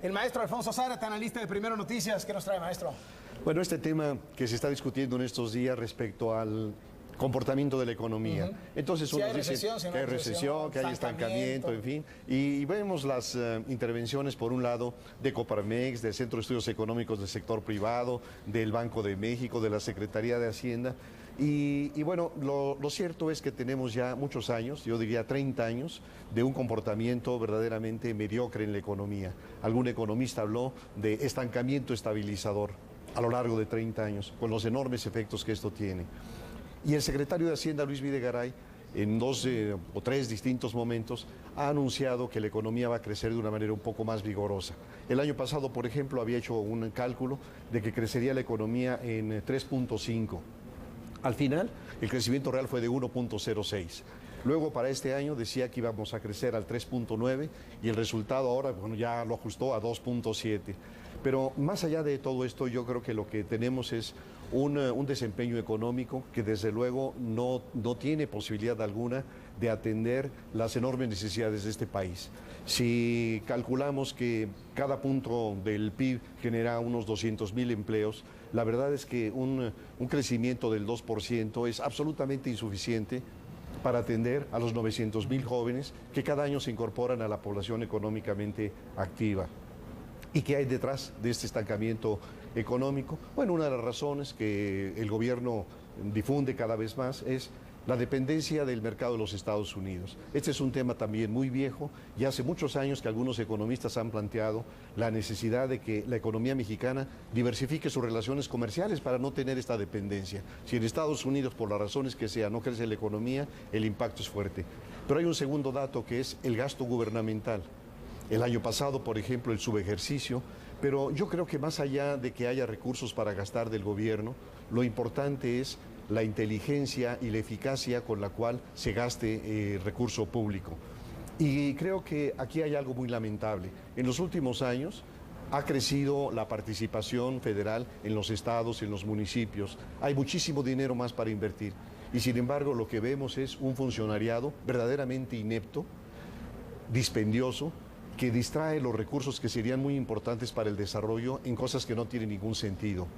El maestro Alfonso Zárate, analista de Primero Noticias. ¿Qué nos trae, maestro? Bueno, este tema que se está discutiendo en estos días respecto al comportamiento de la economía. Entonces Si uno hay dice recesión, si no que hay hay recesión, que hay estancamiento, en fin. Y vemos las intervenciones, por un lado, de Coparmex, del Centro de Estudios Económicos del Sector Privado, del Banco de México, de la Secretaría de Hacienda. Y bueno, lo cierto es que tenemos ya muchos años, yo diría 30 años, de un comportamiento verdaderamente mediocre en la economía. Algún economista habló de estancamiento estabilizador a lo largo de 30 años, con los enormes efectos que esto tiene. Y el secretario de Hacienda, Luis Videgaray, en dos o tres distintos momentos, ha anunciado que la economía va a crecer de una manera un poco más vigorosa. El año pasado, por ejemplo, había hecho un cálculo de que crecería la economía en 3.5. Al final, el crecimiento real fue de 1.06. Luego, para este año, decía que íbamos a crecer al 3.9 y el resultado ahora, bueno, ya lo ajustó a 2.7. Pero más allá de todo esto, yo creo que lo que tenemos es un desempeño económico que desde luego no tiene posibilidad alguna de atender las enormes necesidades de este país. Si calculamos que cada punto del PIB genera unos 200,000 empleos, la verdad es que un crecimiento del 2% es absolutamente insuficiente para atender a los 900,000 jóvenes que cada año se incorporan a la población económicamente activa. ¿Y qué hay detrás de este estancamiento económico? Bueno, una de las razones que el gobierno difunde cada vez más es la dependencia del mercado de los Estados Unidos. Este es un tema también muy viejo y hace muchos años que algunos economistas han planteado la necesidad de que la economía mexicana diversifique sus relaciones comerciales para no tener esta dependencia. Si en Estados Unidos, por las razones que sea, no crece la economía, el impacto es fuerte. Pero hay un segundo dato que es el gasto gubernamental. El año pasado, por ejemplo, el subejercicio, pero yo creo que más allá de que haya recursos para gastar del gobierno, lo importante es la inteligencia y la eficacia con la cual se gaste recurso público. Y creo que aquí hay algo muy lamentable. En los últimos años ha crecido la participación federal en los estados, en los municipios. Hay muchísimo dinero más para invertir. Y sin embargo, lo que vemos es un funcionariado verdaderamente inepto, dispendioso, que distrae los recursos que serían muy importantes para el desarrollo en cosas que no tienen ningún sentido.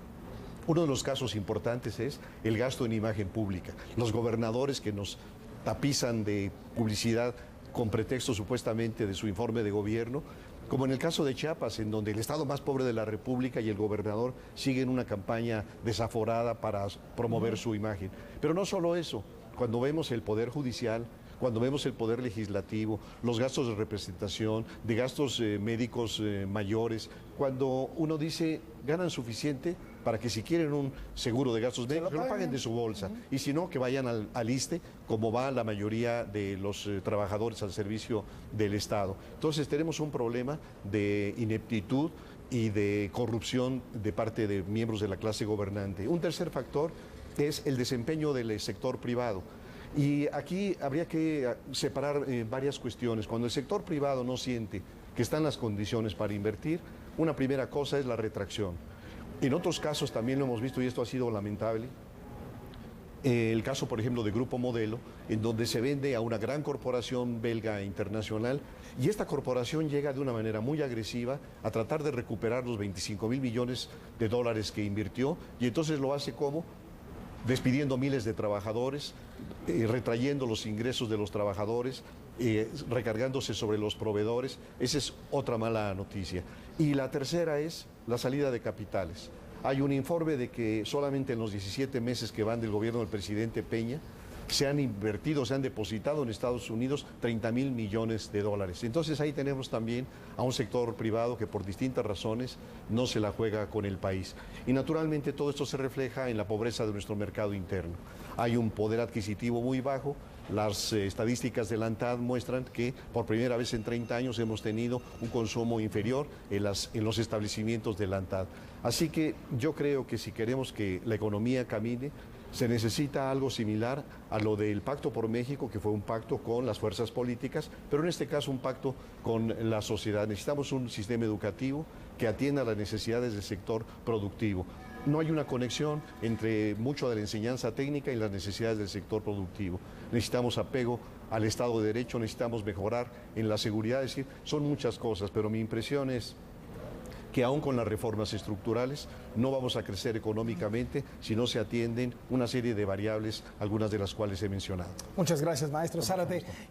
Uno de los casos importantes es el gasto en imagen pública. Los gobernadores que nos tapizan de publicidad con pretexto supuestamente de su informe de gobierno, como en el caso de Chiapas, en donde el estado más pobre de la República y el gobernador siguen una campaña desaforada para promover su imagen. Pero no solo eso, cuando vemos el Poder Judicial, cuando vemos el Poder Legislativo, los gastos de representación, de gastos médicos mayores, cuando uno dice, ganan suficiente para que si quieren un seguro de gastos médicos, lo paguen de su bolsa. Y si no, que vayan al ISSSTE, como va la mayoría de los trabajadores al servicio del Estado. Entonces tenemos un problema de ineptitud y de corrupción de parte de miembros de la clase gobernante. Un tercer factor es el desempeño del sector privado. Y aquí habría que separar varias cuestiones. Cuando el sector privado no siente que están las condiciones para invertir, una primera cosa es la retracción. En otros casos también lo hemos visto y esto ha sido lamentable. El caso, por ejemplo, de Grupo Modelo, en donde se vende a una gran corporación belga internacional y esta corporación llega de una manera muy agresiva a tratar de recuperar los 25,000 millones de dólares que invirtió y entonces lo hace como despidiendo miles de trabajadores, retrayendo los ingresos de los trabajadores, recargándose sobre los proveedores. Esa es otra mala noticia. Y la tercera es la salida de capitales. Hay un informe de que solamente en los 17 meses que van del gobierno del presidente Peña, se han invertido, se han depositado en Estados Unidos 30,000 millones de dólares. Entonces ahí tenemos también a un sector privado que por distintas razones no se la juega con el país. Y naturalmente todo esto se refleja en la pobreza de nuestro mercado interno. Hay un poder adquisitivo muy bajo. Las estadísticas de la ANTAD muestran que por primera vez en 30 años hemos tenido un consumo inferior en los establecimientos de la ANTAD. Así que yo creo que si queremos que la economía camine, se necesita algo similar a lo del Pacto por México, que fue un pacto con las fuerzas políticas, pero en este caso un pacto con la sociedad. Necesitamos un sistema educativo que atienda a las necesidades del sector productivo. No hay una conexión entre mucho de la enseñanza técnica y las necesidades del sector productivo. Necesitamos apego al Estado de Derecho, necesitamos mejorar en la seguridad, es decir, son muchas cosas, pero mi impresión es que aún con las reformas estructurales no vamos a crecer económicamente si no se atienden una serie de variables, algunas de las cuales he mencionado. Muchas gracias, maestro Zárate.